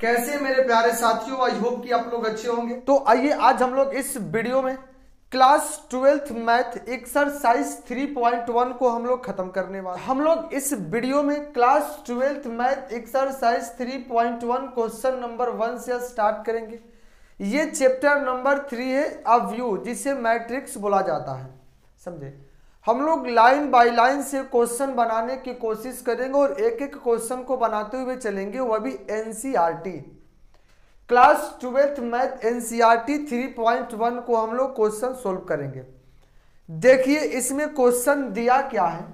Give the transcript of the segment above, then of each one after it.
कैसे मेरे प्यारे साथियों, आई होप कि आप लोग अच्छे होंगे। तो आइए आज हम लोग इस वीडियो में क्लास 12th मैथ एक्सरसाइज 3.1 को हम लोग खत्म करने वाले। हम लोग इस वीडियो में class 12th math exercise 3.1 question number 1 से स्टार्ट करेंगे। ये चैप्टर नंबर 3 है अ व्यू, जिसे मैट्रिक्स बोला जाता है। समझे? हम लोग लाइन बाय लाइन से क्वेश्चन बनाने की कोशिश करेंगे और एक एक क्वेश्चन को बनाते हुए चलेंगे, वह भी NCERT class 12th math NCERT 3.1 को हम लोग क्वेश्चन सोल्व करेंगे। देखिए इसमें क्वेश्चन दिया क्या है।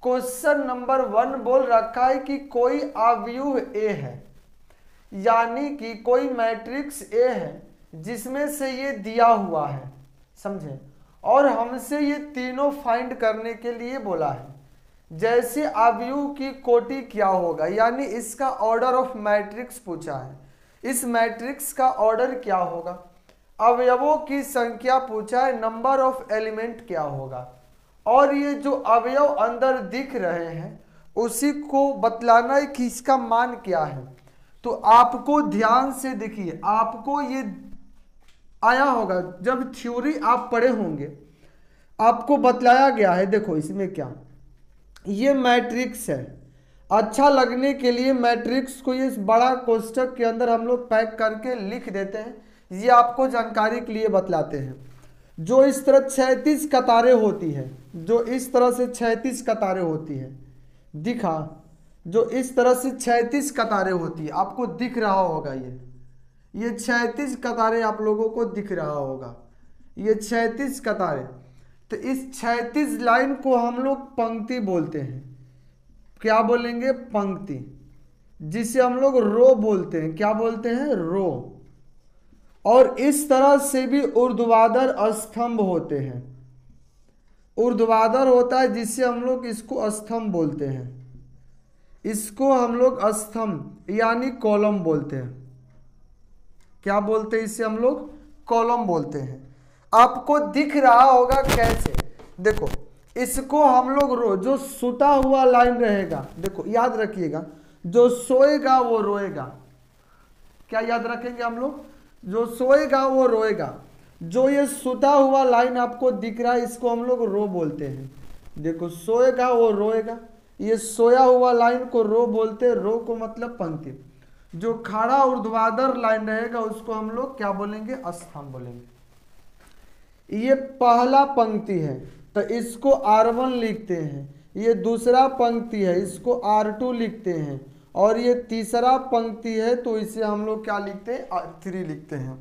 क्वेश्चन नंबर 1 बोल रखा है कि कोई अवयव ए है, यानी कि कोई मैट्रिक्स ए है जिसमें से ये दिया हुआ है। समझे? और हमसे ये तीनों फाइंड करने के लिए बोला है। जैसे अवयव की कोटि क्या होगा, यानी इसका ऑर्डर ऑफ मैट्रिक्स पूछा है, इस मैट्रिक्स का ऑर्डर क्या होगा। अवयवों की संख्या पूछा है, नंबर ऑफ एलिमेंट क्या होगा। और ये जो अवयव अंदर दिख रहे हैं उसी को बतलाना है कि इसका मान क्या है। तो आपको ध्यान से देखिए, आपको ये आया होगा जब थ्योरी आप पढ़े होंगे, आपको बतलाया गया है। देखो इसमें क्या, ये मैट्रिक्स है। अच्छा लगने के लिए मैट्रिक्स को ये बड़ा कोष्ठक के अंदर हम लोग पैक करके लिख देते हैं। ये आपको जानकारी के लिए बतलाते हैं। जो इस तरह 36 कतारें होती है, जो इस तरह से 36 कतारें होती है, दिखा, जो इस तरह से 36 कतारें होती है, आपको दिख रहा होगा। ये 36 कतारें आप लोगों को दिख रहा होगा, ये 36 कतारें। तो इस 36 लाइन को हम लोग पंक्ति बोलते हैं। क्या बोलेंगे? पंक्ति, जिसे हम लोग रो बोलते हैं। क्या बोलते हैं? रो। और इस तरह से भी ऊर्ध्वाधर स्तंभ होते हैं। ऊर्ध्वाधर होता है जिससे हम लोग इसको स्तंभ बोलते हैं। इसको हम लोग स्तंभ यानी कॉलम बोलते हैं। क्या बोलते हैं? इसे हम लोग कॉलम बोलते हैं। आपको दिख रहा होगा कैसे? देखो इसको हम लोग रो, जो सुता हुआ लाइन रहेगा, देखो याद रखिएगा, जो सोएगा वो रोएगा। क्या याद रखेंगे हम लोग? जो सोएगा वो रोएगा। जो ये सुता हुआ लाइन आपको दिख रहा है, इसको हम लोग रो बोलते हैं। देखो सोएगा वो रोएगा, ये सोया हुआ लाइन को रो बोलते हैं। रो को मतलब पंक्ति। जो खड़ा ऊर्ध्वाधर लाइन रहेगा उसको हम लोग क्या बोलेंगे? स्तंभ बोलेंगे। ये पहला पंक्ति है तो इसको R1 लिखते हैं। ये दूसरा पंक्ति है, इसको R2 लिखते हैं। और ये तीसरा पंक्ति है तो इसे हम लोग क्या लिखते हैं? R3 लिखते हैं।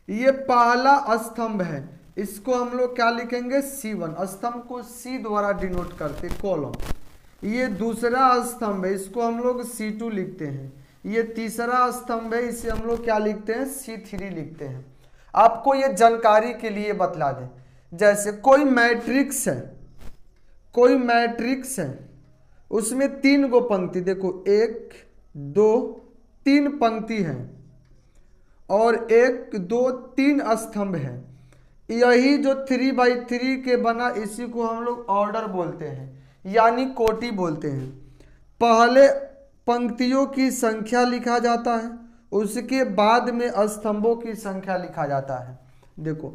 ये पहला स्तंभ है, इसको हम लोग क्या लिखेंगे? C1। स्तंभ को C द्वारा डिनोट करते, कॉलम। ये दूसरा स्तंभ है, इसको हम लोग C2 लिखते हैं। ये तीसरा स्तंभ है, इसे हम लोग क्या लिखते हैं? C3 लिखते हैं। आपको ये जानकारी के लिए बतला दें, जैसे कोई मैट्रिक्स है, कोई मैट्रिक्स है, उसमें 3 गो पंक्ति, देखो 1 2 3 पंक्ति है और 1 2 3 स्तंभ है। यही जो 3x3 के बना, इसी को हम लोग ऑर्डर बोलते हैं, यानी कोटि बोलते हैं। पहले पंक्तियों की संख्या लिखा जाता है, उसके बाद में स्तंभों की संख्या लिखा जाता है। देखो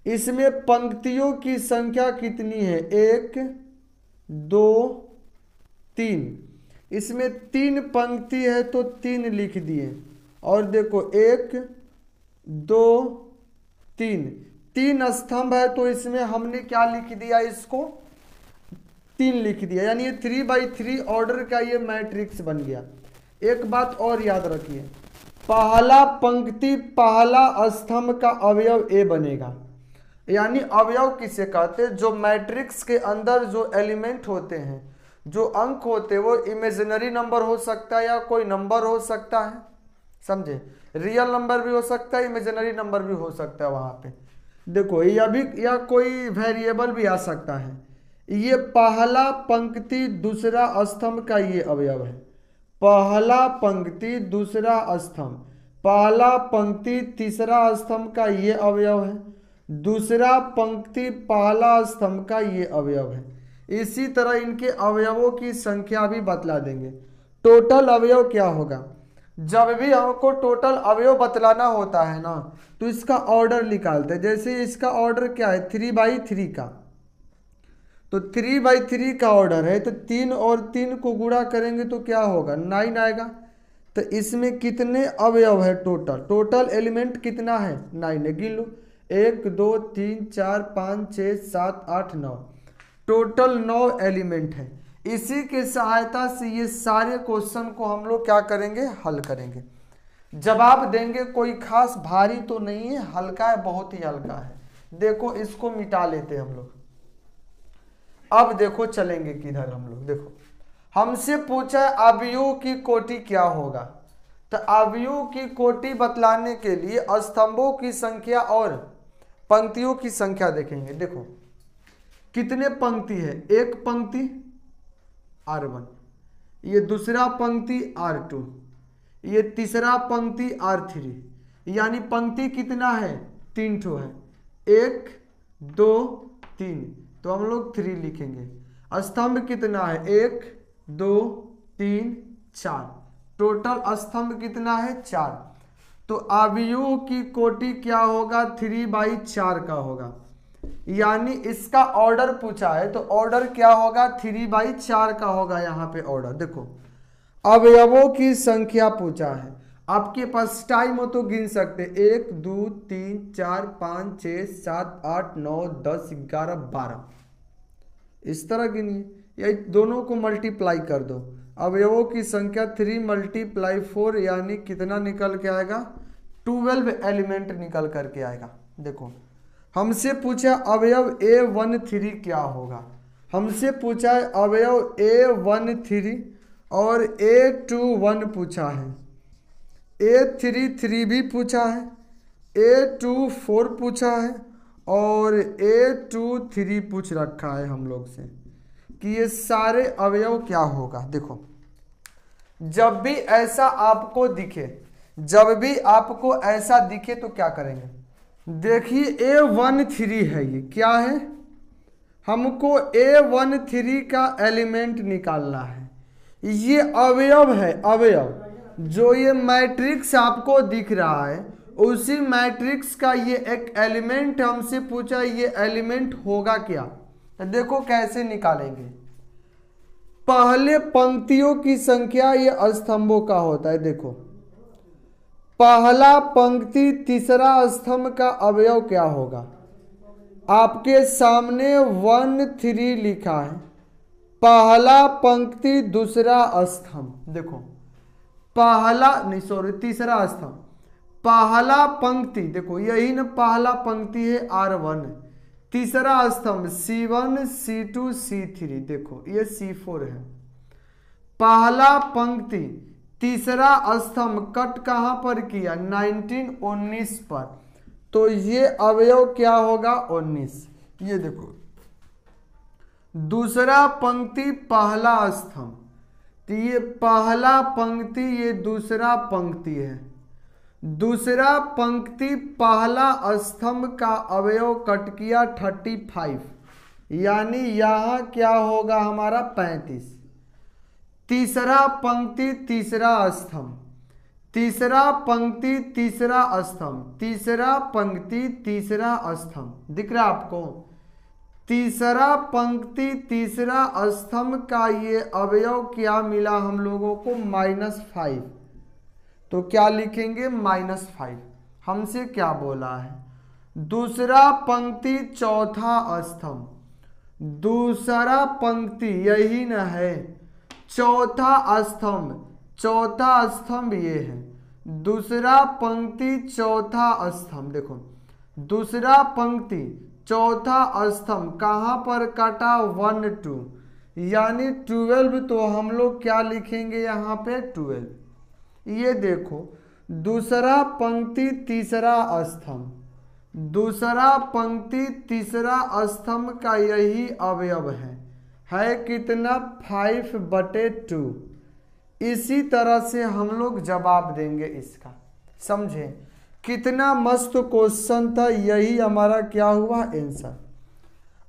इसमें पंक्तियों की संख्या कितनी है? 1 2 3। इसमें 3 पंक्ति है तो 3 लिख दिए। और देखो 1 2 3 स्तंभ है तो इसमें हमने क्या लिख दिया? इसको 3 लिख दिया, यानी ये 3x3 ऑर्डर का ये मैट्रिक्स बन गया। एक बात और याद रखिए, पहला पंक्ति पहला स्तंभ का अवयव ए बनेगा। यानी अवयव किसे कहते हैं? जो मैट्रिक्स के अंदर जो एलिमेंट होते हैं, जो अंक होते हैं, वो इमेजिनरी नंबर हो सकता है या कोई नंबर हो सकता है। समझे? रियल नंबर भी हो सकता है, इमेजिनरी नंबर भी हो सकता है वहां पे। देखो या भी, या कोई वेरिएबल भी आ सकता है। ये पहला पंक्ति दूसरा स्तंभ का ये अवयव है। पहला पंक्ति दूसरा स्तंभ, पहला पंक्ति तीसरा स्तंभ का ये अवयव है, दूसरा पंक्ति पहला स्तंभ का ये अवयव है। इसी तरह इनके अवयवों की संख्या भी बतला देंगे। टोटल अवयव क्या होगा? जब भी हमको टोटल अवयव बतलाना होता है ना तो इसका ऑर्डर निकालते हैं। जैसे इसका ऑर्डर क्या है 3/3 का, तो 3/3 का ऑर्डर है, तो 3 और 3 को गुणा करेंगे तो क्या होगा 9 आएगा। तो इसमें कितने अवयव है टोटल एलिमेंट कितना है 9 है। गिन लो 1 2 3 4 5 6 7 8 9, टोटल 9 एलिमेंट है। इसी के सहायता से ये सारे क्वेश्चन को हम लोग क्या करेंगे हल करेंगे। जवाब देंगे, कोई खास भारी तो नहीं है, हल्का है, बहुत ही हल्का है। देखो इसको मिटा लेते हम लोग। अब देखो चलेंगे किधर हम लोग। देखो हमसे पूछा है अवयवों की कोटि क्या होगा, तो अवयवों की कोटि बतलाने के लिए स्तंभों की संख्या और पंक्तियों की संख्या देखेंगे। देखो कितने पंक्ति है, एक पंक्ति R1, ये दूसरा पंक्ति R2, ये तीसरा पंक्ति R3, यानी पंक्ति कितना है 3 ठो है, 1 2 3, तो हम लोग 3 लिखेंगे। स्तंभ कितना है 1 2 3 4, टोटल स्तंभ कितना है 4। तो अवयवों की कोटि क्या होगा 3/4 का होगा, यानी इसका ऑर्डर पूछा है तो ऑर्डर क्या होगा 3/4 का होगा। यहाँ पे ऑर्डर देखो, अवयवों की संख्या पूछा है, आपके पास टाइम हो तो गिन सकते 1 2 3 4 5 6 7 8 9 10 11 12, इस तरह गिनिए, या दोनों को मल्टीप्लाई कर दो। अवयवों की संख्या 3 × 4 यानी कितना निकल के आएगा 12 एलिमेंट निकल करके आएगा। देखो हमसे पूछा अवयव A13 क्या होगा, हमसे पूछा है अवयव A13 और A21 पूछा है, A33 भी पूछा है, A24 पूछा है और A23 पूछ रखा है हम लोग से कि ये सारे अवयव क्या होगा। देखो जब भी ऐसा आपको दिखे, जब भी आपको ऐसा दिखे तो क्या करेंगे, देखिए A13 है, ये क्या है, हमको A13 का एलिमेंट निकालना है। ये अवयव है, अवयव जो ये मैट्रिक्स आपको दिख रहा है उसी मैट्रिक्स का ये एक एलिमेंट हमसे पूछा, ये एलिमेंट होगा क्या, तो देखो कैसे निकालेंगे। पहले पंक्तियों की संख्या ये स्तंभों का होता है। देखो पहला पंक्ति तीसरा स्तंभ का अवयव क्या होगा, आपके सामने 1 3 लिखा है, पहला पंक्ति दूसरा स्तंभ, देखो पहला नहीं सॉरी तीसरा स्तंभ, पहला पंक्ति देखो यही ना पहला पंक्ति है R1, तीसरा स्तंभ C1 C2 C3, देखो ये C4 है। पहला पंक्ति तीसरा स्तंभ कट कहां पर किया 19 19 पर, तो ये अवयव क्या होगा 19। ये देखो दूसरा पंक्ति पहला स्तंभ, तो ये पहला पंक्ति ये दूसरा पंक्ति है, दूसरा पंक्ति पहला स्तंभ का अवयव कट किया 35, यानी यहां क्या होगा हमारा 35। तीसरा पंक्ति तीसरा स्तंभ, तीसरा पंक्ति तीसरा स्तंभ, तीसरा पंक्ति तीसरा स्तंभ, दिख रहा आपको, तीसरा पंक्ति तीसरा स्तंभ का ये अवयव क्या मिला हम लोगों को -5, तो क्या लिखेंगे -5। हमसे क्या बोला है दूसरा पंक्ति चौथा स्तंभ, दूसरा पंक्ति यही न है, चौथा स्तंभ, चौथा स्तंभ ये है, दूसरा पंक्ति चौथा स्तंभ, देखो दूसरा पंक्ति चौथा स्तंभ कहाँ पर काटा 1 2, यानी 12, तो हम लोग क्या लिखेंगे यहाँ पे 12। ये देखो दूसरा पंक्ति तीसरा स्तंभ, दूसरा पंक्ति तीसरा स्तंभ का यही अवयव है कितना 5/2। इसी तरह से हम लोग जवाब देंगे इसका, समझे कितना मस्त क्वेश्चन था, यही हमारा क्या हुआ आंसर।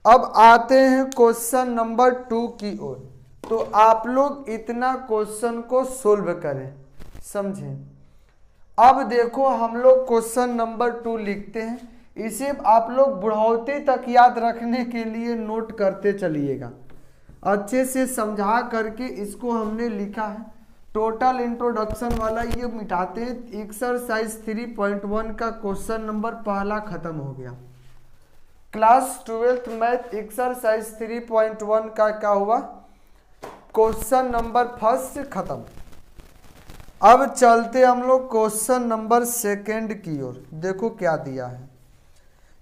अब आते हैं क्वेश्चन नंबर 2 की ओर, तो आप लोग इतना क्वेश्चन को सोल्व करें। समझे। अब देखो हम लोग क्वेश्चन नंबर 2 लिखते हैं। इसे आप लोग बुढ़ौती तक याद रखने के लिए नोट करते चलिएगा, अच्छे से समझा करके इसको हमने लिखा है। टोटल इंट्रोडक्शन वाला ये मिटाते हैं। एक्सरसाइज 3.1 का क्वेश्चन नंबर पहला खत्म हो गया। क्लास 12th मैथ एक्सरसाइज 3.1 का क्या हुआ, क्वेश्चन नंबर फर्स्ट खत्म। अब चलते हम लोग क्वेश्चन नंबर सेकंड की ओर। देखो क्या दिया है,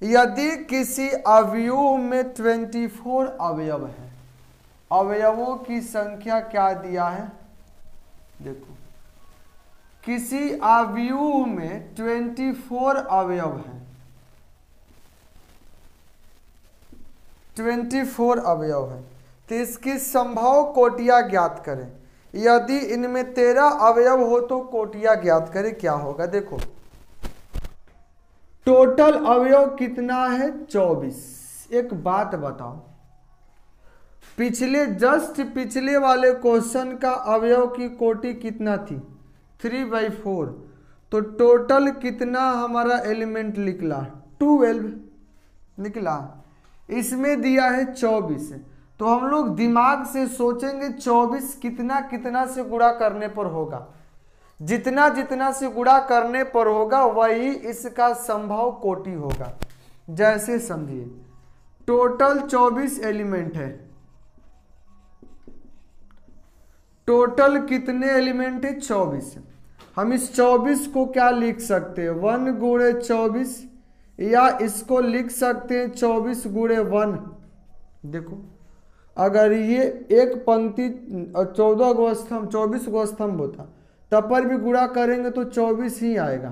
यदि किसी अवयव में 24 अवयव है, अवयवों की संख्या क्या दिया है, देखो किसी अवयव में 24 अवयव हैं, 24 अवयव है, तो इसकी संभव कोटियां ज्ञात करें। यदि इनमें 13 अवयव हो तो कोटियां ज्ञात करें। क्या होगा, देखो टोटल अवयव कितना है 24। एक बात बताओ, पिछले वाले क्वेश्चन का अवयव की कोटि कितना थी 3/4, तो टोटल कितना हमारा एलिमेंट निकला 12 निकला। इसमें दिया है 24, तो हम लोग दिमाग से सोचेंगे 24 कितना कितना से गुणा करने पर होगा, जितना जितना से गुणा करने पर होगा वही इसका संभव कोटि होगा। जैसे समझिए टोटल 24 एलिमेंट है, टोटल कितने एलिमेंट है 24। हम इस 24 को क्या लिख सकते हैं 1 गुणे 24, या इसको लिख सकते हैं 24 गुणे 1। देखो अगर ये एक पंक्ति 14 गो स्तंभ 24 गो स्तंभ होता तब पर भी गुणा करेंगे तो 24 ही आएगा।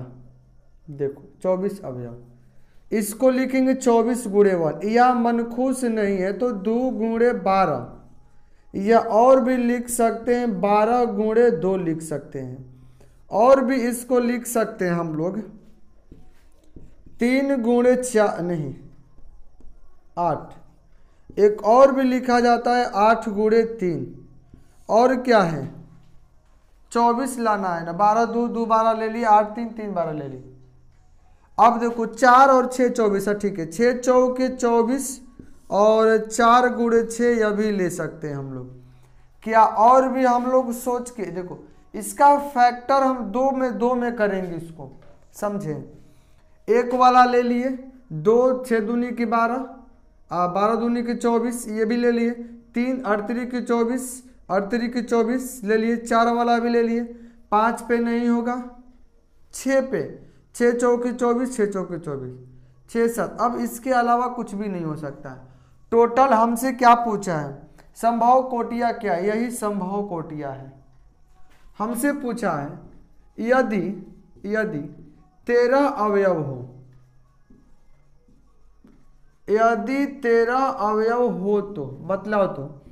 देखो 24 अवयव, इसको लिखेंगे 24 गुणे 1, या मनखुश नहीं है तो 2 गुणे 12, या और भी लिख सकते हैं 12 गुणे 2 लिख सकते हैं, और भी इसको लिख सकते हैं हम लोग 3 गुणे 4 नहीं 8, एक और भी लिखा जाता है 8 गुणे 3, और क्या है 24 लाना है ना, 12 2 2 12 ले ली, 8 3 3 12 ले ली। अब देखो 4 और 6 24 है, ठीक है 6 चौके 24 और 4 गुणे 6 यह भी ले सकते हैं हम लोग। क्या और भी हम लोग सोच के देखो इसका फैक्टर हम 2 में करेंगे, इसको समझे। एक वाला ले लिए 2 6 दूनी की 12, 12 दूनी की 24 ये भी ले लिए, 3 अड़तरी की 24 अड़तरी की 24 ले लिए, 4 वाला भी ले लिए, 5 पे नहीं होगा 6 पे, 6 चौके 24 6 चौके 24 6 7। अब इसके अलावा कुछ भी नहीं हो सकता है। टोटल हमसे क्या पूछा है संभव कोटियां क्या, यही संभव कोटियां है। हमसे पूछा है यदि 13 अवयव हो, यदि 13 अवयव हो तो बतलाओ, तो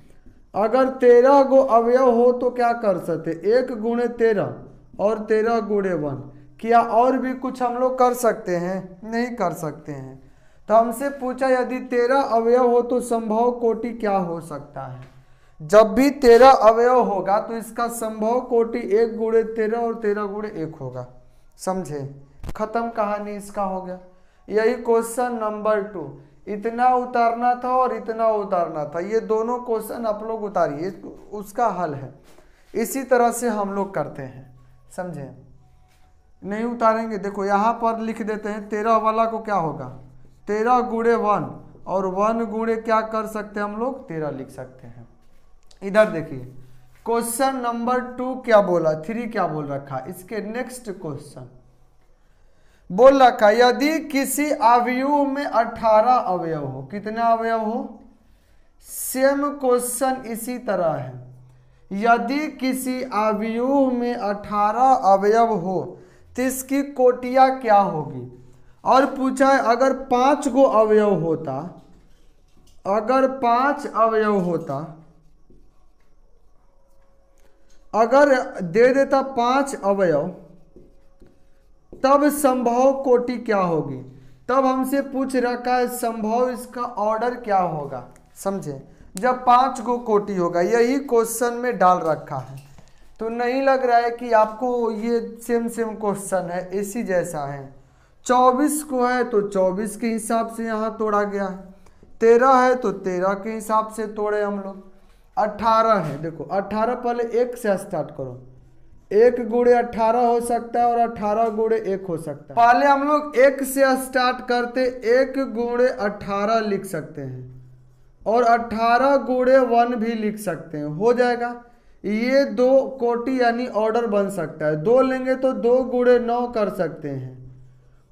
अगर 13 गो अवयव हो तो क्या कर सकते 1 गुणे 13 और 13 गुणे 1। क्या और भी कुछ हम लोग कर सकते हैं, नहीं कर सकते हैं। तो हमसे पूछा यदि 13 अवयव हो तो संभव कोटि क्या हो सकता है। जब भी 13 अवयव होगा तो इसका संभव कोटि 1 गुणे 13 और 13 गुणे 1 होगा। समझे, खत्म कहानी इसका हो गया। यही क्वेश्चन नंबर 2, इतना उतारना था और इतना उतारना था, ये दोनों क्वेश्चन आप लोग उतारिए, उसका हल है। इसी तरह से हम लोग करते हैं, समझे। नहीं उतारेंगे देखो यहाँ पर लिख देते हैं 13 वाला को क्या होगा 13 गुणे 1, और 1 गुणे क्या कर सकते हैं हम लोग 13 लिख सकते हैं। इधर देखिए क्वेश्चन नंबर 2 क्या बोला 3 क्या बोल रखा, इसके नेक्स्ट क्वेश्चन बोल रखा यदि किसी अवयव में 18 अवयव हो, कितना अवयव हो, सेम क्वेश्चन इसी तरह है। यदि किसी अवयव में 18 अवयव हो तो इसकी कोटियां क्या होगी। और पूछा है अगर 5 गो अवयव होता, अगर 5 अवयव होता, अगर दे देता 5 अवयव तब संभव कोटि क्या होगी। तब हमसे पूछ रखा है संभव इसका ऑर्डर क्या होगा, समझे। जब 5 गो कोटि होगा, यही क्वेश्चन में डाल रखा है। तो नहीं लग रहा है कि आपको ये सेम क्वेश्चन है, इसी जैसा है। 24 को है तो 24 के हिसाब से यहाँ तोड़ा गया है, 13 है तो 13 के हिसाब से तोड़े हम लोग। 18 है, देखो 18 पहले 1 से स्टार्ट करो, 1 गुणे 18 हो सकता है और 18 गुणे 1 हो सकता है। पहले हम लोग 1 से स्टार्ट करते, 1 गुणे 18 लिख सकते हैं और 18 गुणे 1 भी लिख सकते हैं, हो जाएगा। ये 2 कोटि यानी ऑर्डर बन सकता है। 2 लेंगे तो 2 गुणे 9 कर सकते हैं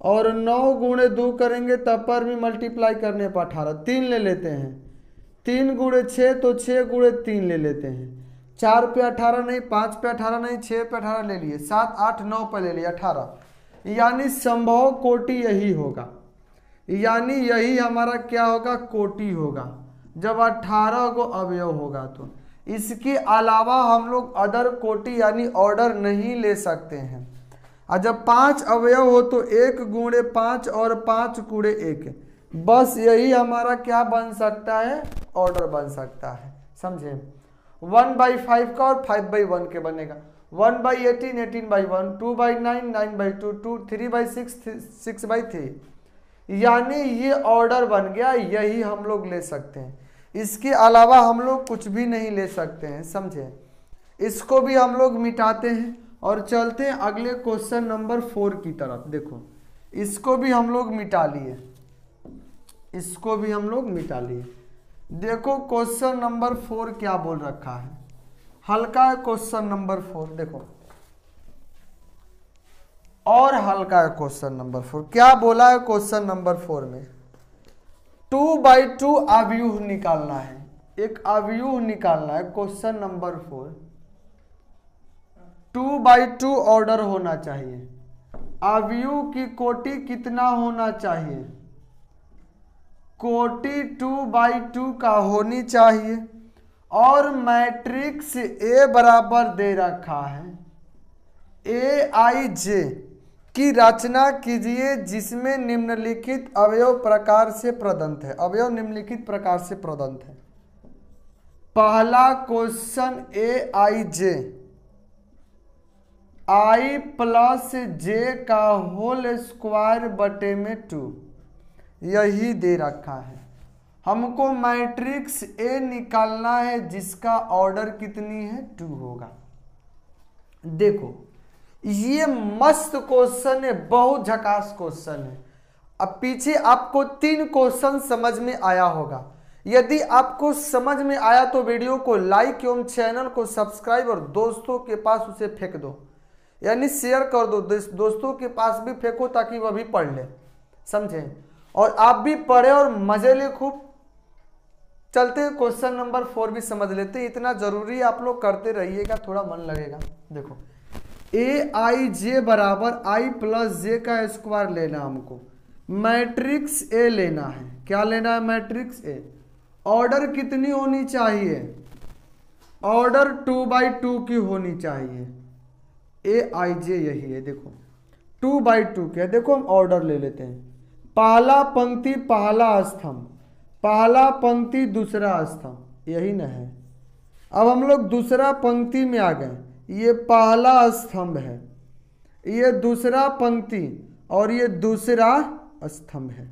और 9 गुणे 2 करेंगे तब पर भी मल्टीप्लाई करने पर 18। 3 ले लेते हैं, 3 गुणे 6 तो 6 गुणे 3 ले लेते हैं। 4 पे 18 नहीं, 5 पे 18 नहीं, 6 पे 18 ले लिए, 7 8 9 पे ले लिए 18। यानी संभव कोटि यही होगा, यानी यही हमारा क्या होगा, कोटि होगा जब 18 को अवयव होगा। तो इसके अलावा हम लोग अदर कोटि यानी ऑर्डर नहीं ले सकते हैं। और जब 5 अवयव हो तो 1 गुणे 5 और 5 गुणे 1, बस यही हमारा क्या बन सकता है, ऑर्डर बन सकता है। समझे? 1/5 का और 5/1 के बनेगा। 1/18 18/1, 2/9 9/2, 3/6 6/3, यानी ये ऑर्डर बन गया, यही हम लोग ले सकते हैं। इसके अलावा हम लोग कुछ भी नहीं ले सकते हैं। समझे? इसको भी हम लोग मिटाते हैं और चलते हैं अगले क्वेश्चन नंबर 4 की तरफ। देखो इसको भी हम लोग मिटा लिए, इसको भी हम लोग मिटा लिए। देखो क्वेश्चन नंबर 4 क्या बोल रखा है, हल्का है क्वेश्चन नंबर 4। देखो और हल्का है क्वेश्चन नंबर 4। क्या बोला है क्वेश्चन नंबर 4 में, 2/2 अवयव निकालना है, एक अवयव निकालना है। क्वेश्चन नंबर 4 2/2 ऑर्डर होना चाहिए, अवयव की कोटि कितना होना चाहिए, कोटि 2/2 का होनी चाहिए और मैट्रिक्स ए बराबर दे रखा है, AIJ की रचना कीजिए जिसमें निम्नलिखित अवयव प्रकार से प्रदत्त है। अवयव निम्नलिखित प्रकार से प्रदत्त है। पहला question AIJ I plus J का होल स्क्वायर बटे में 2, यही दे रखा है। हमको मैट्रिक्स A निकालना है जिसका ऑर्डर कितनी है, 2 होगा। देखो ये मस्त क्वेश्चन है, बहुत झकास क्वेश्चन है। अब पीछे आपको 3 क्वेश्चन समझ में आया होगा। यदि आपको समझ में आया तो वीडियो को लाइक एवं चैनल को सब्सक्राइब और दोस्तों के पास उसे फेंक दो, यानी शेयर कर दो, दोस्तों के पास भी फेंको ताकि वह भी पढ़ ले। समझे? और आप भी पढ़े और मजे ले खूब। चलते हैं क्वेश्चन नंबर 4 भी समझ लेते हैं, इतना जरूरी है, आप लोग करते रहिएगा, थोड़ा मन लगेगा। देखो AIJ बराबर I प्लस J का स्क्वायर लेना हमको, मैट्रिक्स A लेना है। क्या लेना है, मैट्रिक्स A। ऑर्डर कितनी होनी चाहिए, ऑर्डर 2/2 की होनी चाहिए। AIJ यही है। देखो 2/2 क्या, देखो हम ऑर्डर ले लेते हैं। पहला पंक्ति पहला स्तंभ, पहला पंक्ति दूसरा स्तंभ, यही ना है। अब हम लोग दूसरा पंक्ति में आ गए, ये पहला स्तंभ है, ये दूसरा पंक्ति और ये दूसरा स्तंभ है।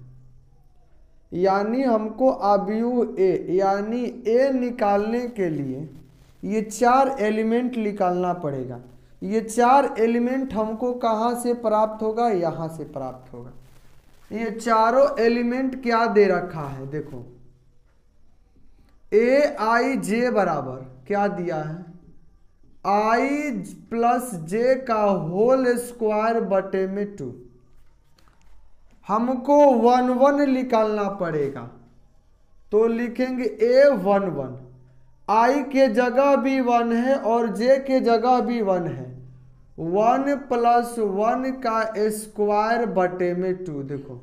यानी हमको अवयव A यानी A निकालने के लिए ये 4 एलिमेंट निकालना पड़ेगा। ये 4 एलिमेंट हमको कहाँ से प्राप्त होगा, यहाँ से प्राप्त होगा। ये चारों एलिमेंट क्या दे रखा है, देखो AIJ बराबर क्या दिया है, I प्लस J का होल स्क्वायर बटे में 2। हमको 1 1 निकालना पड़ेगा तो लिखेंगे A11, I के जगह भी 1 है और J के जगह भी 1 है। 1 प्लस 1 का स्क्वायर बटे में 2। देखो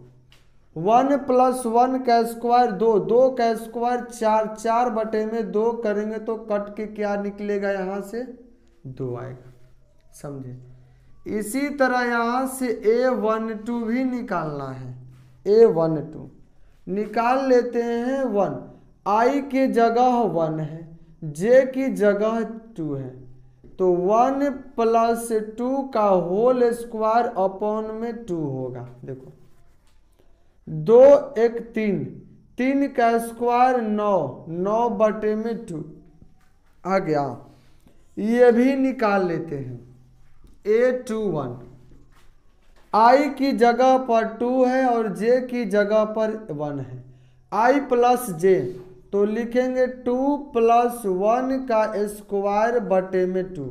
1 प्लस 1 का स्क्वायर 2, 2 का स्क्वायर 4, 4 बटे में 2 करेंगे तो कट के क्या निकलेगा, यहाँ से 2 आएगा। समझे? इसी तरह यहाँ से A12 भी निकालना है। A12 निकाल लेते हैं 1, I के जगह 1 है, J की जगह 2 है। तो 1 प्लस 2 का होल स्क्वायर अपॉन में 2 होगा। देखो 2 1 3, 3 का स्क्वायर 9, 9 बटे में 2 आ गया। ये भी निकाल लेते हैं। A21 I की जगह पर 2 है और J की जगह पर 1 है। I प्लस J तो लिखेंगे 2 प्लस 1 का स्क्वायर बटे में 2,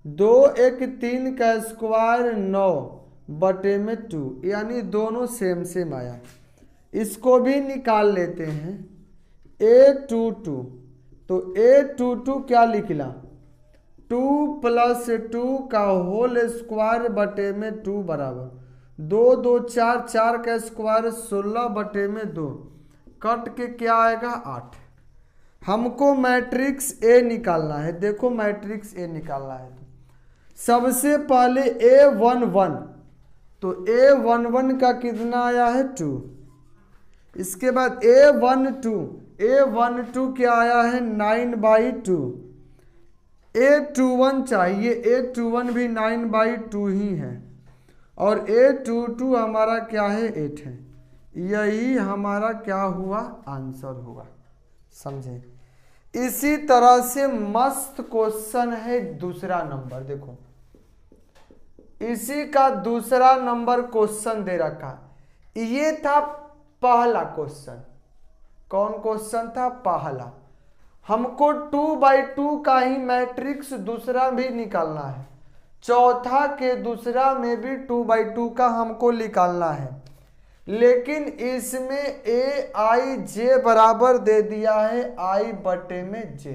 2 1 3 का स्क्वायर 9 बटे में 2, यानी दोनों सेम सेम आया। इसको भी निकाल लेते हैं। A22 तो A22 क्या निकला? 2 प्लस 2 का होल स्क्वायर बटे में 2 बराबर 2 2 4, 4 का स्क्वायर 16 बटे में 2, कट के क्या आएगा 8। हमको मैट्रिक्स ए निकालना है। देखो मैट्रिक्स ए निकालना है तो सबसे पहले A11 तो A11 का कितना आया है 2। इसके बाद A12 क्या आया है 9/2। A21 चाहिए, A21 भी 9/2 ही है और A22 हमारा क्या है 8 है। यही हमारा क्या हुआ आंसर हुआ। समझे? इसी तरह से मस्त क्वेश्चन है दूसरा नंबर। देखो इसी का दूसरा नंबर क्वेश्चन दे रखा। ये था पहला क्वेश्चन। कौन क्वेश्चन था? पहला। हमको 2/2 का ही मैट्रिक्स दूसरा भी निकालना है। चौथा के दूसरा में भी 2/2 का हमको निकालना है, लेकिन इसमें Aij बराबर दे दिया है I बटे में J।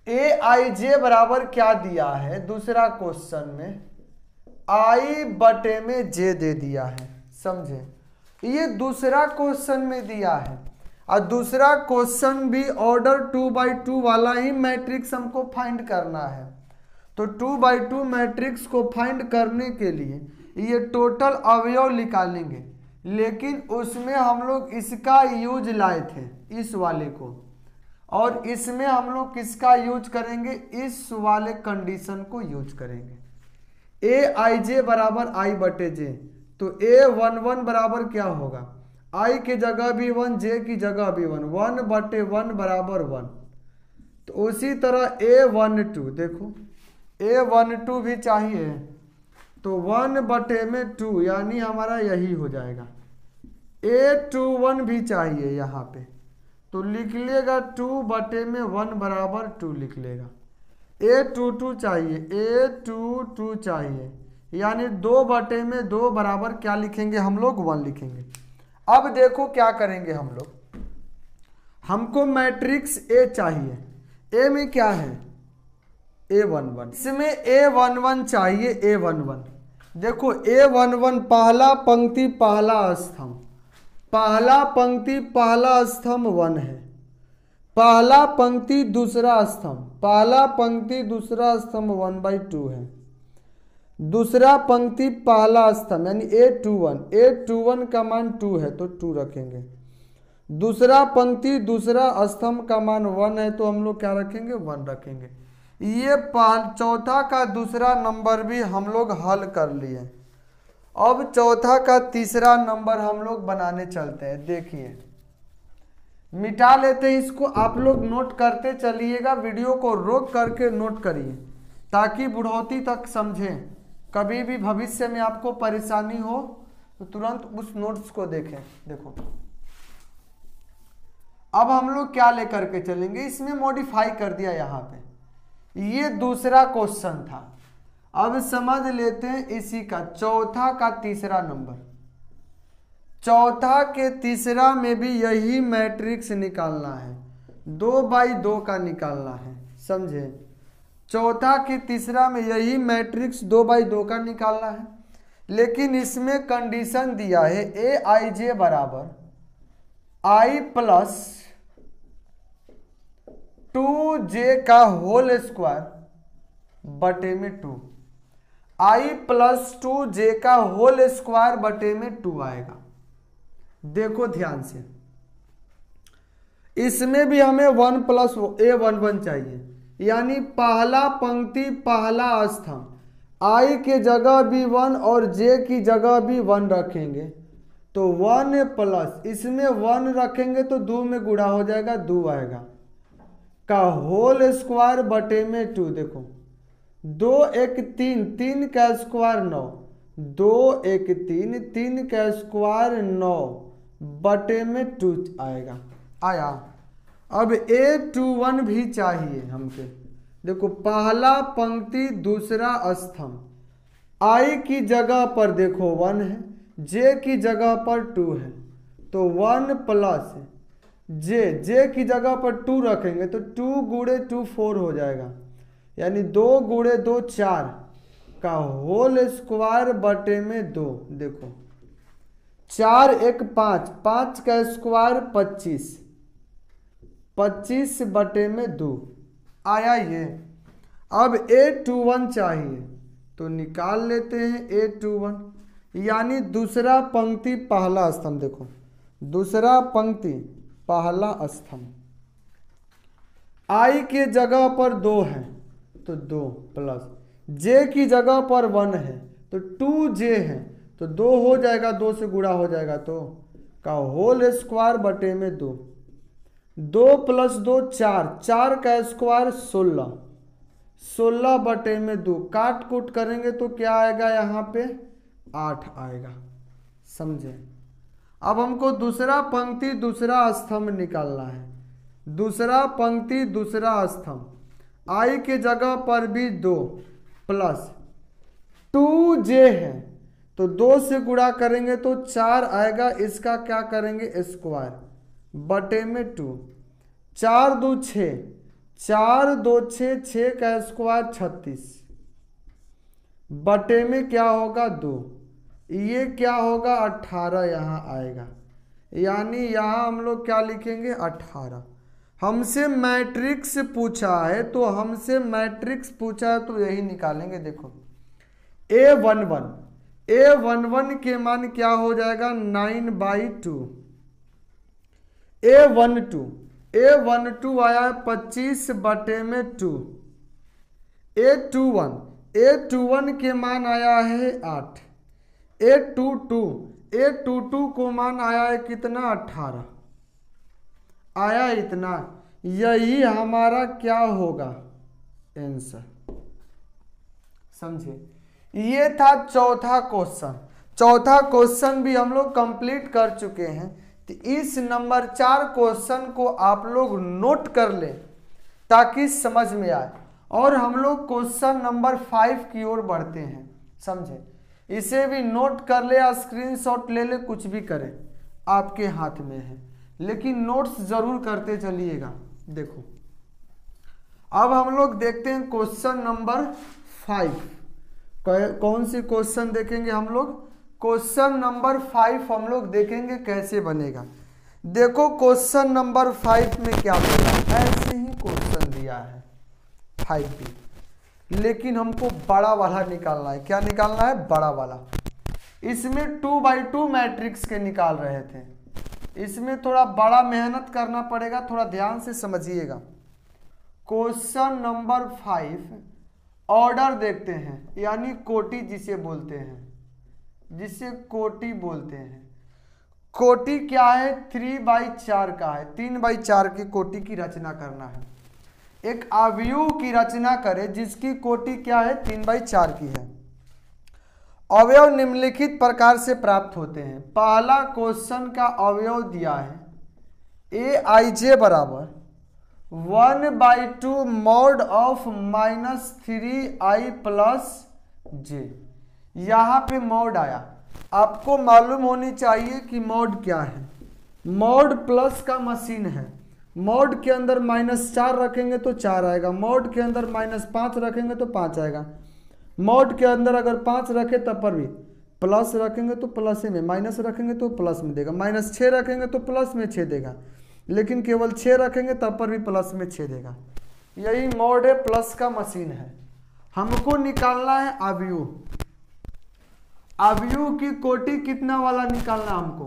Aij बराबर क्या दिया है दूसरा क्वेश्चन में? I बटे में J दे दिया है। समझे? ये दूसरा क्वेश्चन में दिया है और दूसरा क्वेश्चन भी ऑर्डर 2/2 वाला ही मैट्रिक्स हमको फाइंड करना है। तो 2/2 मैट्रिक्स को फाइंड करने के लिए ये टोटल अवयव निकालेंगे, लेकिन उसमें हम लोग इसका यूज लाए थे, इस वाले को, और इसमें हम लोग किसका यूज करेंगे? इस वाले कंडीशन को यूज करेंगे। Aij बराबर I बटे J तो A11 बराबर क्या होगा? I की जगह भी 1, J की जगह भी 1, 1 बटे 1 बराबर 1। तो उसी तरह A12 देखो A12 भी चाहिए तो 1 बटे में 2, यानी हमारा यही हो जाएगा। A21 भी चाहिए यहाँ पे तो लिख लेगा 2 बटे में 1 बराबर 2 लिख लेगा। A22 चाहिए यानी 2 बटे में 2 बराबर क्या लिखेंगे हम लोग? 1 लिखेंगे। अब देखो क्या करेंगे हम लोग। हमको मैट्रिक्स ए चाहिए। ए में क्या है? A11। इसमें A11 चाहिए। A11 देखो A11 पहला पंक्ति पहला स्तंभ, पहला पंक्ति पहला स्तंभ 1 है, पहला पंक्ति दूसरा स्तंभ, पहला पंक्ति दूसरा स्तंभ 1/2 है, दूसरा पंक्ति पहला स्तंभ यानी A21 का मान 2 है तो 2 रखेंगे, दूसरा पंक्ति दूसरा स्तंभ का मान 1 है तो हम लोग क्या रखेंगे? 1 रखेंगे। ये चौथा का दूसरा नंबर भी हम लोग हल कर लिए। अब चौथा का तीसरा नंबर हम लोग बनाने चलते हैं। देखिए मिटा लेते हैं इसको, आप लोग नोट करते चलिएगा, वीडियो को रोक करके नोट करिए ताकि बुढ़ौती तक समझें। कभी भी भविष्य में आपको परेशानी हो तो तुरंत उस नोट्स को देखें। देखो अब हम लोग क्या लेकर के चलेंगे? इसमें मॉडिफाई कर दिया यहाँ पे। ये दूसरा क्वेश्चन था। अब समझ लेते हैं इसी का चौथा का तीसरा नंबर। चौथा के तीसरा में भी यही मैट्रिक्स निकालना है, 2/2 का निकालना है। समझे? चौथा के तीसरा में यही मैट्रिक्स 2/2 का निकालना है, लेकिन इसमें कंडीशन दिया है Aij बराबर I प्लस 2J का होल स्क्वायर बटे में 2। I प्लस 2J का होल स्क्वायर बटे में 2 आएगा। देखो ध्यान से, इसमें भी हमें 1 प्लस A11 चाहिए, यानी पहला पंक्ति पहला स्तंभ, I के जगह भी 1 और J की जगह भी 1 रखेंगे तो 1 प्लस इसमें 1 रखेंगे तो 2 में गुणा हो जाएगा, 2 आएगा का होल स्क्वायर बटे में 2। देखो 2 1 3, 3 का स्क्वायर 9, 2 1 3, 3 का स्क्वायर 9 बटे में 2 आएगा। आया। अब A21 भी चाहिए हमके। देखो पहला पंक्ति दूसरा स्तंभ, I की जगह पर देखो 1 है, J की जगह पर 2 है तो 1 प्लस J की जगह पर 2 रखेंगे तो 2 गुणे 2 4 हो जाएगा, यानी 2 गुणे 2 4 का होल स्क्वायर बटे में 2। देखो 4 1 5, 5 का स्क्वायर 25, 25 बटे में 2 आया ये। अब A21 चाहिए तो निकाल लेते हैं A21, यानी दूसरा पंक्ति पहला स्तंभ। देखो दूसरा पंक्ति पहला स्तंभ, I के जगह पर 2 है तो 2 प्लस J की जगह पर 1 है तो 2J है तो 2 हो जाएगा, 2 से गुणा हो जाएगा तो का होल स्क्वायर बटे में 2, 2 प्लस 2 4, 4 का स्क्वायर 16, 16 बटे में 2 काट कूट करेंगे तो क्या आएगा, यहाँ पे 8 आएगा। समझे। अब हमको दूसरा पंक्ति दूसरा स्तंभ निकालना है। दूसरा पंक्ति दूसरा स्तंभ, I के जगह पर भी 2 प्लस 2J है तो 2 से गुणा करेंगे तो 4 आएगा, इसका क्या करेंगे स्क्वायर बटे में 2, 4 2 6, 4 2 6, 6 का स्क्वायर 36 बटे में क्या होगा 2, ये क्या होगा 18 यहाँ आएगा, यानी यहाँ हम लोग क्या लिखेंगे 18। हमसे मैट्रिक्स पूछा है तो हमसे मैट्रिक्स पूछा है तो यही निकालेंगे। देखो A11 के मान क्या हो जाएगा 9/2, A12 आया है 25 बटे में 2, A21 के मान आया है 8, A22 को मान आया है कितना 18 आया इतना, यही हमारा क्या होगा आंसर। समझे। ये था चौथा क्वेश्चन। चौथा क्वेश्चन भी हम लोग कंप्लीट कर चुके हैं, तो इस नंबर 4 क्वेश्चन को आप लोग नोट कर लें ताकि समझ में आए, और हम लोग क्वेश्चन नंबर 5 की ओर बढ़ते हैं। समझे। इसे भी नोट कर ले या स्क्रीनशॉट ले ले, कुछ भी करें, आपके हाथ में है, लेकिन नोट्स जरूर करते चलिएगा। देखो अब हम लोग देखते हैं क्वेश्चन नंबर 5। कौन सी क्वेश्चन देखेंगे हम लोग, क्वेश्चन नंबर 5 हम लोग देखेंगे कैसे बनेगा। देखो क्वेश्चन नंबर 5 में क्या बोला, ऐसे ही क्वेश्चन दिया है 5B, लेकिन हमको बड़ा वाला निकालना है। क्या निकालना है, बड़ा वाला। इसमें 2/2 मैट्रिक्स के निकाल रहे थे, इसमें थोड़ा बड़ा मेहनत करना पड़ेगा, थोड़ा ध्यान से समझिएगा। क्वेश्चन नंबर 5 ऑर्डर देखते हैं, यानी कोटि जिसे बोलते हैं, जिसे कोटि बोलते हैं। कोटि क्या है, 3/4 का है, 3/4 की कोटि की रचना करना है। एक अवयव की रचना करें जिसकी कोटि क्या है, 3/4 की है। अवयव निम्नलिखित प्रकार से प्राप्त होते हैं। पहला क्वेश्चन का अवयव दिया है Aij बराबर 1/2 mod of -3i plus j। यहाँ पे मॉड आया, आपको मालूम होनी चाहिए कि मॉड क्या है। मॉड प्लस का मशीन है, मॉड के अंदर -4 रखेंगे तो 4 आएगा, मॉड के अंदर -5 रखेंगे तो 5 आएगा, मॉड के अंदर अगर 5 रखे तब पर भी प्लस रखेंगे तो प्लस में, माइनस रखेंगे तो प्लस में देगा, -6 रखेंगे तो प्लस में 6 देगा, लेकिन केवल 6 रखेंगे तब पर भी प्लस में 6 देगा। यही मॉड है, प्लस का मशीन है। हमको निकालना है अवयव। अवयव की कोटि कितना वाला निकालना हमको,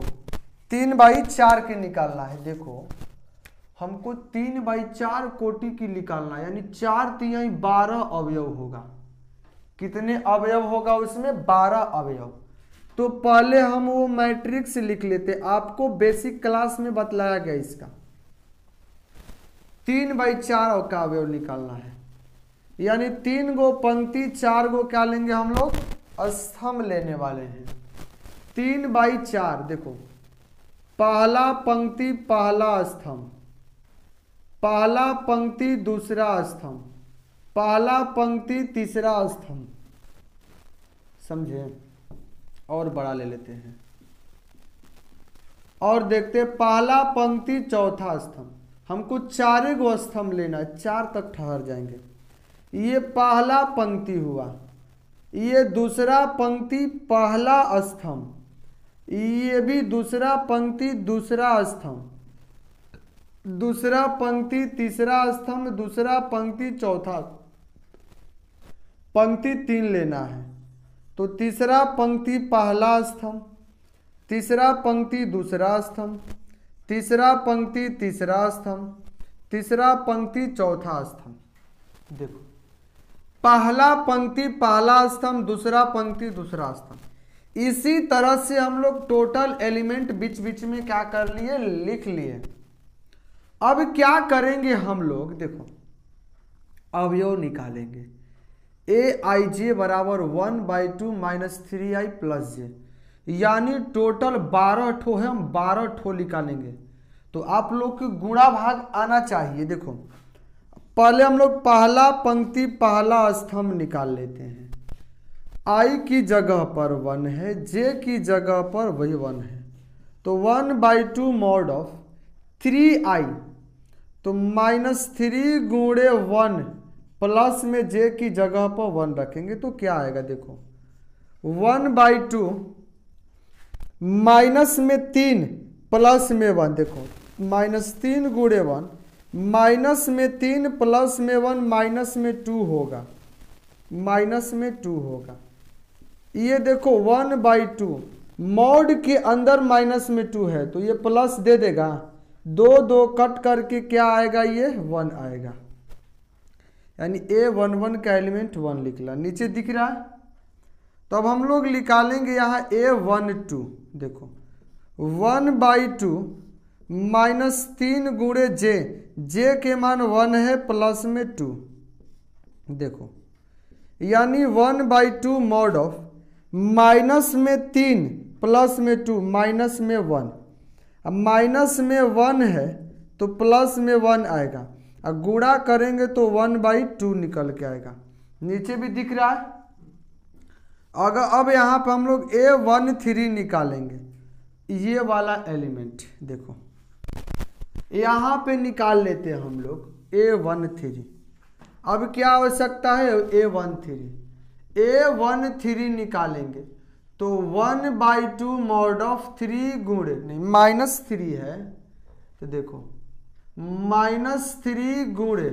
3/4 के निकालना है। देखो हमको 3/4 कोटि की निकालना, यानी 4×3 12 अवयव होगा। कितने अवयव होगा उसमें? 12 अवयव। तो पहले हम वो मैट्रिक्स लिख लेते, आपको बेसिक क्लास में बतलाया गया इसका। 3/4 का अवयव निकालना है, यानी 3 गो पंक्ति 4 गो क्या लेंगे हम लोग? स्तंभ लेने वाले हैं। 3/4 देखो, पहला पंक्ति पहला स्तंभ, पहला पंक्ति दूसरा स्तंभ, पहला पंक्ति तीसरा स्तंभ, समझे? और बड़ा ले लेते हैं और देखते हैं पहला पंक्ति चौथा स्तंभ। हमको 4 गो स्तंभ लेना है, 4 तक ठहर जाएंगे। ये पहला पंक्ति हुआ, ये दूसरा पंक्ति पहला स्तंभ, ये भी दूसरा पंक्ति दूसरा स्तंभ, दूसरा पंक्ति तीसरा स्तंभ, दूसरा पंक्ति चौथा, पंक्ति 3 लेना है। तो तीसरा पंक्ति पहला स्तंभ, तीसरा पंक्ति दूसरा स्तंभ, तीसरा पंक्ति तीसरा स्तंभ, तीसरा पंक्ति चौथा स्तंभ। देखो, पहला पंक्ति पहला स्तंभ, दूसरा पंक्ति दूसरा स्तंभ। इसी तरह से हम लोग टोटल एलिमेंट बीच बीच में क्या कर लिए? लिख लिए। अब क्या करेंगे हम लोग? देखो, अवयव निकालेंगे। aij बराबर 1/2 - 3i + j, यानी टोटल 12 ठो है, हम 12 ठो निकालेंगे। तो आप लोग को गुणा भाग आना चाहिए। देखो, पहले हम लोग पहला पंक्ति पहला स्तंभ निकाल लेते हैं। i की जगह पर 1 है, j की जगह पर वही 1 है, तो 1/2 mod ऑफ 3i, तो -3 गुणे 1 प्लस में j की जगह पर 1 रखेंगे तो क्या आएगा? देखो, 1/2 माइनस में 3 प्लस में 1, देखो -3 गुणे 1, माइनस में 3 प्लस में 1 माइनस में 2 होगा, माइनस में 2 होगा। ये देखो 1/2 मॉड के अंदर माइनस में 2 है तो ये प्लस दे देगा, 2 कट करके क्या आएगा? ये 1 आएगा, यानी a11 का एलिमेंट 1 निकला। नीचे दिख रहा है। तो अब हम लोग निकालेंगे यहाँ a12। देखो, 1/2 -3 गुणे j के मान 1 है प्लस में 2। देखो, यानी 1/2 मॉड ऑफ माइनस में 3 प्लस में 2 माइनस में 1। अब माइनस में 1 है तो प्लस में 1 आएगा, अब गुणा करेंगे तो 1/2 निकल के आएगा। नीचे भी दिख रहा है। अगर अब यहाँ पे हम लोग a13 निकालेंगे, ये वाला एलिमेंट देखो यहाँ पे निकाल लेते हैं हम लोग a13। अब क्या आवश्यकता है? a13 निकालेंगे तो 1/2 मॉड ऑफ 3 गुणे नहीं -3 है, तो देखो -3 गुणे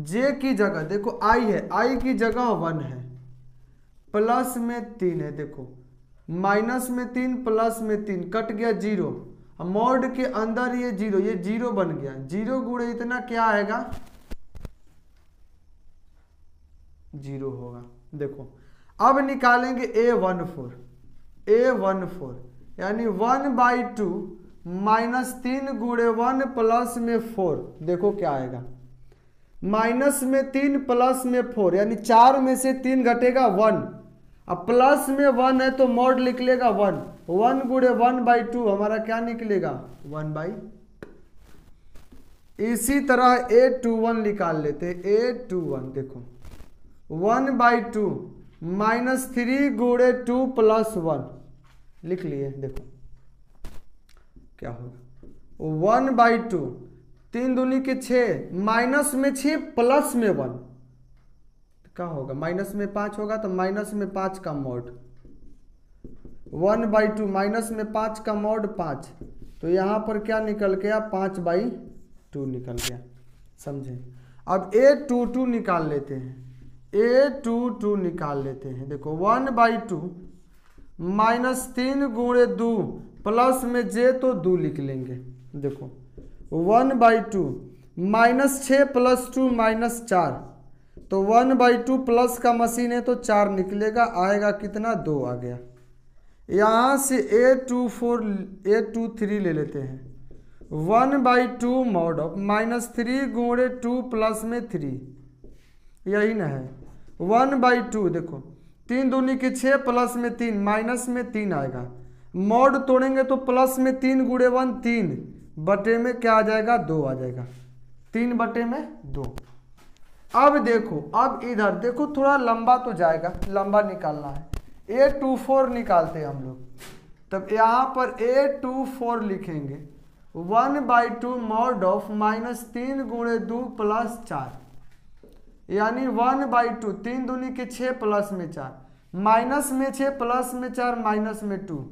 j की जगह देखो i है, i की जगह 1 है, प्लस में 3 है। देखो, माइनस में 3 प्लस में 3 कट गया 0, मॉड के अंदर ये 0, ये 0 बन गया। 0 गुणे इतना क्या आएगा? 0 होगा। देखो, अब निकालेंगे a14 यानी 1/2 -3 गुणे 1 प्लस में 4। देखो क्या आएगा? माइनस में 3 प्लस में 4, यानी 4 में से 3 घटेगा 1, अब प्लस में 1 है तो मॉड निकलेगा 1। 1 गुणे 1/2 हमारा क्या निकलेगा? 1/। इसी तरह a21 निकाल लेते। a21 देखो 1/2 -3 गुणे 2 + 1 लिख लिए। देखो क्या होगा? 1/2 3 दूनी के 6, माइनस में 6 प्लस में 1 क्या होगा? माइनस में 5 होगा, तो माइनस में 5 का मॉड 1/2 माइनस में 5 का मॉड 5, तो यहाँ पर क्या निकल गया? 5/2 निकल गया। समझे? अब a22 निकाल लेते हैं। a22 निकाल लेते हैं। देखो 1/2 -3 गुणे 2 प्लस में j तो 2 लिख लेंगे। देखो 1/2 -6 + 2 -4, तो 1/2 प्लस का मशीन है तो 4 निकलेगा, आएगा कितना 2 आ गया। यहाँ से A23 ले लेते हैं। 1/2 mod ऑफ -3 गुणे 2 प्लस में 3, यही ना है 1/2। देखो 3 दूनी की 6 प्लस में 3 माइनस में 3 आएगा, मॉड तोड़ेंगे तो प्लस में 3 गुणे 1 3 बटे में क्या आ जाएगा 2 आ जाएगा, 3 बटे में 2। अब देखो, अब इधर देखो थोड़ा लंबा तो जाएगा, लंबा निकालना है। A24 निकालते हैं हम लोग, तब यहाँ पर A24 लिखेंगे 1/2 mod ऑफ -3 गुणे 2 प्लस 4, यानी 1/2 3 दूनी के 6 प्लस में 4 माइनस में 6 प्लस में 4 माइनस में 2,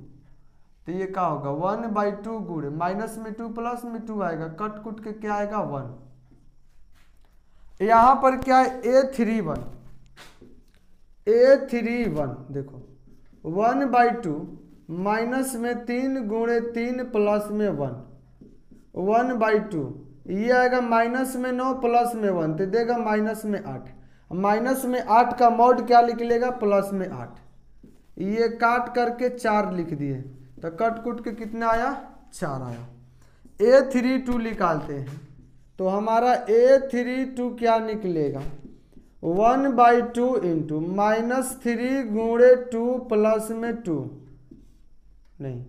तो ये क्या होगा 1/2 गुणे माइनस में 2 प्लस में 2 आएगा, कट कुट के क्या आएगा 1। यहाँ पर क्या है A31 देखो 1/2 माइनस में 3 गुणे 3 प्लस में 1, 1/2 ये आएगा माइनस में 9 प्लस में 1 तो देगा माइनस में 8, माइनस में 8 का मॉड क्या निकलेगा प्लस में 8, ये काट करके 4 लिख दिए तो कट कुट के कितना आया 4 आया। A32 निकालते हैं तो हमारा A32 क्या निकलेगा 1/2 इंटू -3 गुणे 2 प्लस में 2, नहीं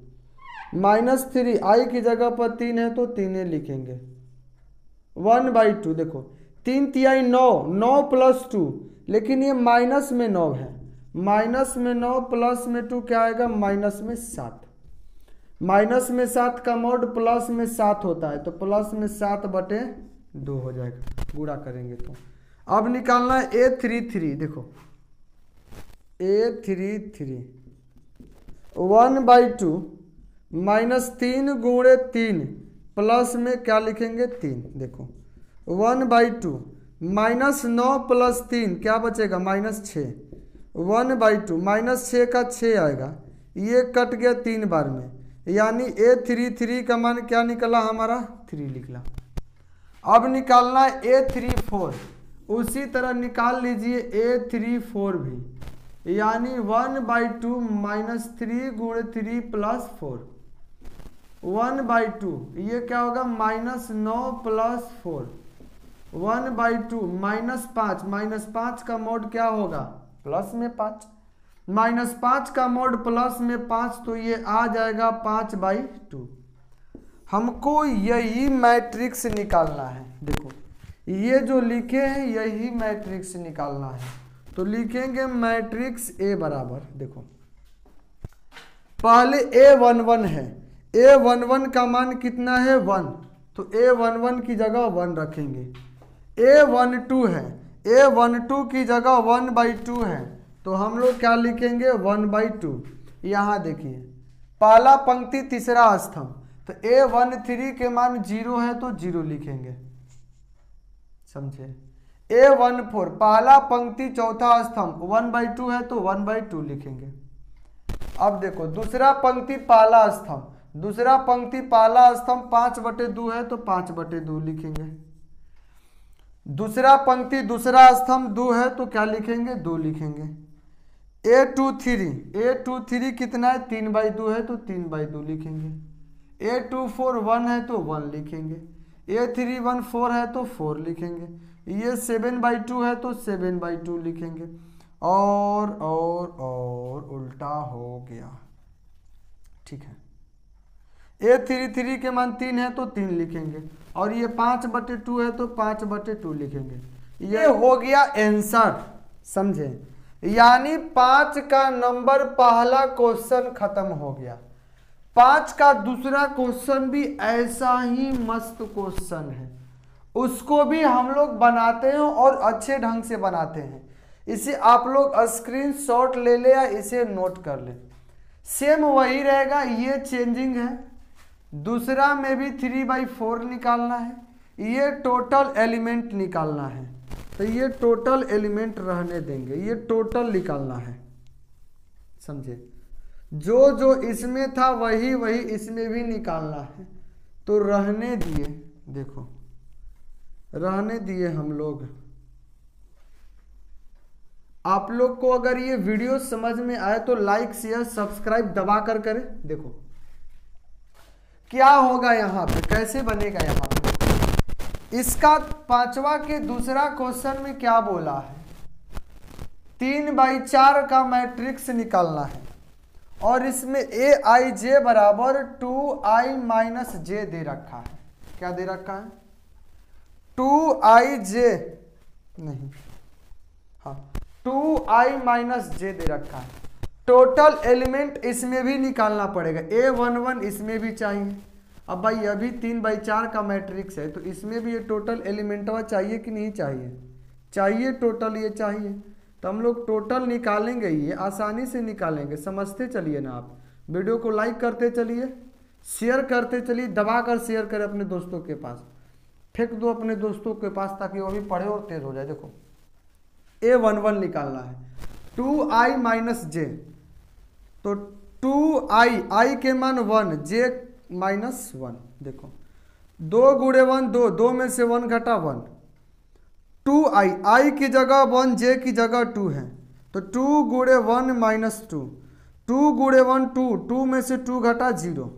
-3 आई की जगह पर 3 है तो 3 लिखेंगे, 1/2 देखो 3 तिहाई 9, 9 प्लस 2, लेकिन ये माइनस में 9 है, माइनस में 9 प्लस में 2 क्या आएगा माइनस में 7, माइनस में 7 का मॉड प्लस में 7 होता है तो प्लस में 7 बटे 2 हो जाएगा, गुणा करेंगे तो। अब निकालना है A33, देखो A33 1/2 -3 गुणे 3 प्लस में क्या लिखेंगे 3, देखो 1/2 -9 प्लस 3 क्या बचेगा -6, 1/2 -6 का 6 आएगा, ये कट गया 3 बार में, यानी A33 का मान क्या निकला हमारा 3 निकला। अब निकालना है A34, उसी तरह निकाल लीजिए A34 भी, यानी 1/2 -3 गुणे 3 प्लस 4, 1/2 ये क्या होगा -9 प्लस 4, 1/2 -5 का मोड क्या होगा प्लस में 5, -5 का मोड प्लस में 5 तो ये आ जाएगा 5/2। हमको यही मैट्रिक्स निकालना है, देखो ये जो लिखे हैं यही मैट्रिक्स निकालना है, तो लिखेंगे मैट्रिक्स A बराबर, देखो पहले A11 है, A11 का मान कितना है 1, तो A11 की जगह 1 रखेंगे। A12 है, A12 की जगह 1/2 है तो हम लोग क्या लिखेंगे 1/2। यहाँ देखिए पहला पंक्ति तीसरा स्तंभ, तो A13 के मान 0 है तो 0 लिखेंगे, समझे। A14 पहला पंक्ति चौथा स्तंभ 1/2 है तो 1/2 लिखेंगे। अब देखो दूसरा पंक्ति पहला स्तंभ, दूसरा पंक्ति पहला स्तंभ 5/2 है तो 5/2 लिखेंगे। दूसरा पंक्ति दूसरा स्तंभ 2 है तो क्या लिखेंगे 2 लिखेंगे। A23 कितना है 3/2 है तो 3/2 लिखेंगे। A24 1 है तो 1 लिखेंगे। A31 4 है तो 4 लिखेंगे। ये 7/2 है तो 7/2 लिखेंगे। और उल्टा हो गया, ठीक है। A33 के मान 3 है तो 3 लिखेंगे और ये 5/2 है तो 5/2 लिखेंगे। ये हो गया आंसर, समझे। यानी 5 का नंबर पहला क्वेश्चन खत्म हो गया। 5 का दूसरा क्वेश्चन भी ऐसा ही मस्त क्वेश्चन है, उसको भी हम लोग बनाते हैं और अच्छे ढंग से बनाते हैं। इसे आप लोग स्क्रीनशॉट ले ले या इसे नोट कर ले, सेम वही रहेगा, ये चेंजिंग है। दूसरा में भी 3/4 निकालना है, ये टोटल एलिमेंट निकालना है, तो ये टोटल एलिमेंट रहने देंगे, ये टोटल निकालना है, समझे। जो इसमें था वही इसमें भी निकालना है, तो रहने दिए देखो रहने दिए हम लोग। आप लोग को अगर ये वीडियो समझ में आए तो लाइक शेयर सब्सक्राइब दबा कर करें। देखो क्या होगा यहाँ पे, कैसे बनेगा यहाँ पे। इसका 5वां के दूसरा क्वेश्चन में क्या बोला है, 3/4 का मैट्रिक्स निकालना है और इसमें Aij बराबर 2i-j दे रखा है। क्या दे रखा है, 2ij नहीं, हाँ 2i-j दे रखा है। टोटल एलिमेंट इसमें भी निकालना पड़ेगा, A11 इसमें भी चाहिए। अब भाई अभी 3/4 का मैट्रिक्स है तो इसमें भी ये टोटल एलिमेंटवा चाहिए कि नहीं चाहिए, चाहिए, टोटल ये चाहिए। तो हम लोग टोटल निकालेंगे, ये आसानी से निकालेंगे, समझते चलिए ना आप। वीडियो को लाइक करते चलिए, शेयर करते चलिए, दबा कर शेयर करें अपने दोस्तों के पास, फेंक दो अपने दोस्तों के पास ताकि वो भी पढ़े और तेज हो जाए। देखो A11 निकालना है, 2i-j, तो 2i के मान 1, j -1। देखो 2 गुणे 1 2, 2 में से 1 घटा 1, 2i की जगह 1, j की जगह 2 है तो 2 गुणे 1 -2, 2 गुणे 1 2, 2 में से 2 घटा 0।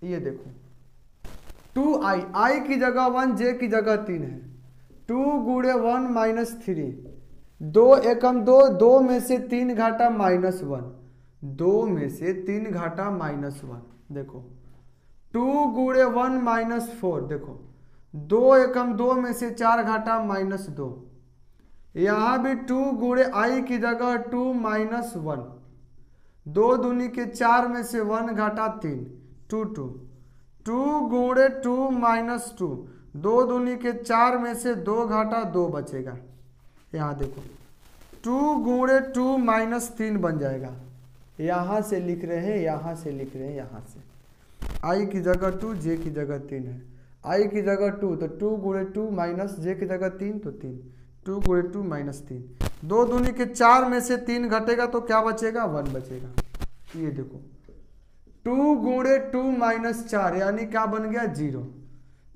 ये देखो 2i की जगह 1, j की जगह 3 है, 2 गुणे 1 -3, 2 एकम 2, 2 में से 3 घाटा -1, 2 में से 3 घाटा -1। देखो 2 गुणे 1 -4, देखो 2 एकम 2 में से 4 घाटा -2। यहाँ भी 2 गुणे i की जगह 2 -1, 2 दूनी के 4 में से 1 घाटा 3, 2 2, 2 गुणे 2 -2, 2 दूनी के 4 में से 2 घाटा 2 बचेगा। यहाँ देखो 2 गुणे 2 -3 बन जाएगा। यहाँ से लिख रहे हैं, यहाँ से लिख रहे हैं, यहाँ से i की जगह 2, j की जगह 3 है, i की जगह 2 तो 2 गुणे 2 j की जगह 3 तो 3, 2 गुणे 2 -3, 2 दूनी के 4 में से 3 घटेगा तो क्या बचेगा, 1 बचेगा। ये देखो 2 गुणे 2 -4 यानी क्या बन गया 0,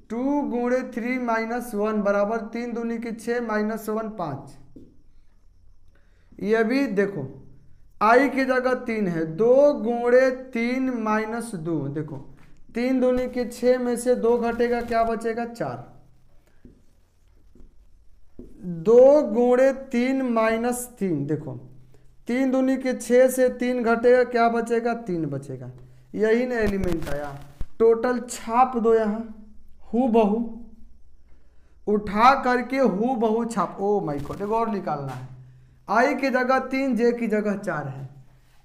2 गुणे 3 -1 बराबर 3 दूनी के 6 -1 5। ये भी देखो i की जगह 3 है, 2 गुणे 3 -2, देखो 3 दूनी के 6 में से 2 घटेगा क्या बचेगा 4, 2 गुणे 3 -3, देखो 3 दूनी के 6 से 3 घटेगा क्या बचेगा 3 बचेगा। यही ना एलिमेंट आया। टोटल छाप दो यहाँ हु बहू, उठा करके हु बहू छाप। ओ माय गॉड, देखो और निकालना है, i की जगह 3, j की जगह 4 है,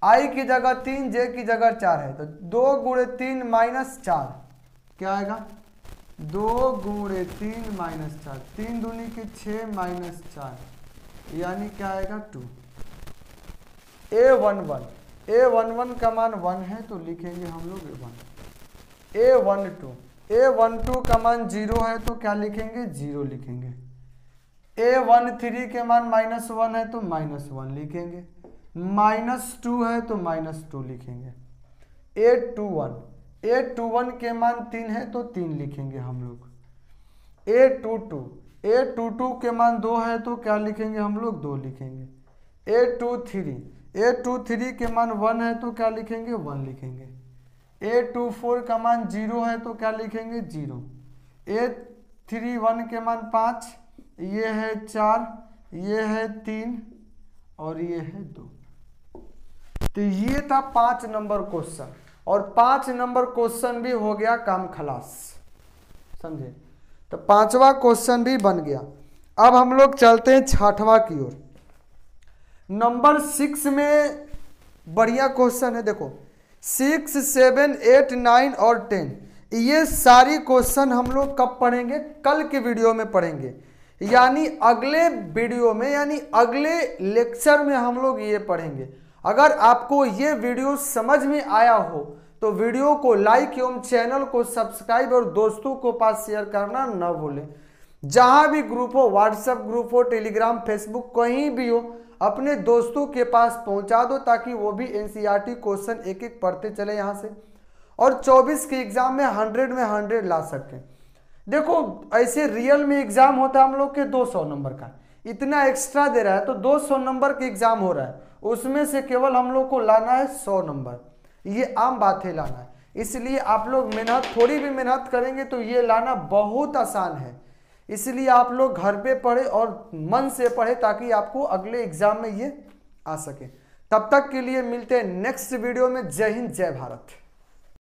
i की जगह 3, j की जगह 4 है तो 2 गुणे 3 -4 क्या आएगा, 2 गुणे 3 -4, 3 दूनी के 6 -4 यानी क्या आएगा 2। A11 का मान 1 है तो लिखेंगे हम लोग 1। A12 का मान 0 है तो क्या लिखेंगे 0 लिखेंगे। A13 के मान -1 है तो -1 लिखेंगे, -2 है तो -2 लिखेंगे। A21 के मान 3 है तो 3 लिखेंगे हम लोग। A22 के मान 2 है तो क्या लिखेंगे हम लोग 2 लिखेंगे। A23 के मान 1 है तो क्या लिखेंगे 1 लिखेंगे। A24 का मान 0 है तो क्या लिखेंगे 0। A31 के मान 5, ये है 4, ये है 3 और ये है 2। तो ये था 5 नंबर क्वेश्चन और 5 नंबर क्वेश्चन भी हो गया काम खलास, समझे। तो 5वां क्वेश्चन भी बन गया। अब हम लोग चलते हैं 6वां की ओर। नंबर 6 में बढ़िया क्वेश्चन है, देखो 6, 7, 8, 9 और 10 ये सारी क्वेश्चन हम लोग कब पढ़ेंगे, कल के वीडियो में पढ़ेंगे, यानी अगले वीडियो में, यानी अगले लेक्चर में हम लोग ये पढ़ेंगे। अगर आपको ये वीडियो समझ में आया हो तो वीडियो को लाइक एवं चैनल को सब्सक्राइब और दोस्तों को पास शेयर करना न भूलें। जहां भी ग्रुप हो, व्हाट्सएप ग्रुप हो, टेलीग्राम, फेसबुक, कहीं भी हो, अपने दोस्तों के पास पहुंचा दो ताकि वो भी एनसीईआरटी क्वेश्चन एक एक पढ़ते चले यहां से और 24 के एग्जाम में 100 में 100 ला सकें। देखो ऐसे रियल में एग्जाम होता है हम लोग के 200 नंबर का, इतना एक्स्ट्रा दे रहा है तो 200 नंबर के एग्जाम हो रहा है, उसमें से केवल हम लोग को लाना है 100 नंबर। ये आम बात है लाना है, इसलिए आप लोग मेहनत, थोड़ी भी मेहनत करेंगे तो ये लाना बहुत आसान है। इसलिए आप लोग घर पे पढ़े और मन से पढ़े ताकि आपको अगले एग्जाम में ये आ सके। तब तक के लिए मिलते हैं नेक्स्ट वीडियो में। जय हिंद, जय भारत।